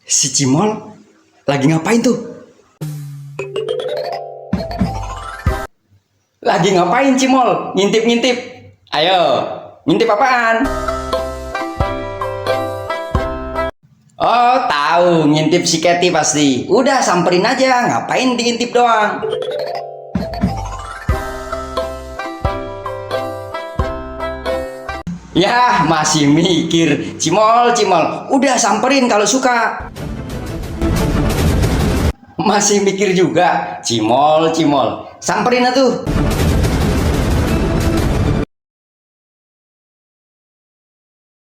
Si Cimol lagi ngapain tuh? Lagi ngapain Cimol? Ngintip-ngintip. Ayo, ngintip apaan? Oh, tahu, ngintip si Kety pasti. Udah samperin aja, ngapain diintip doang? Ya, masih mikir. Cimol, Cimol, udah samperin kalau suka. Masih mikir juga. Cimol, Cimol, samperin atuh.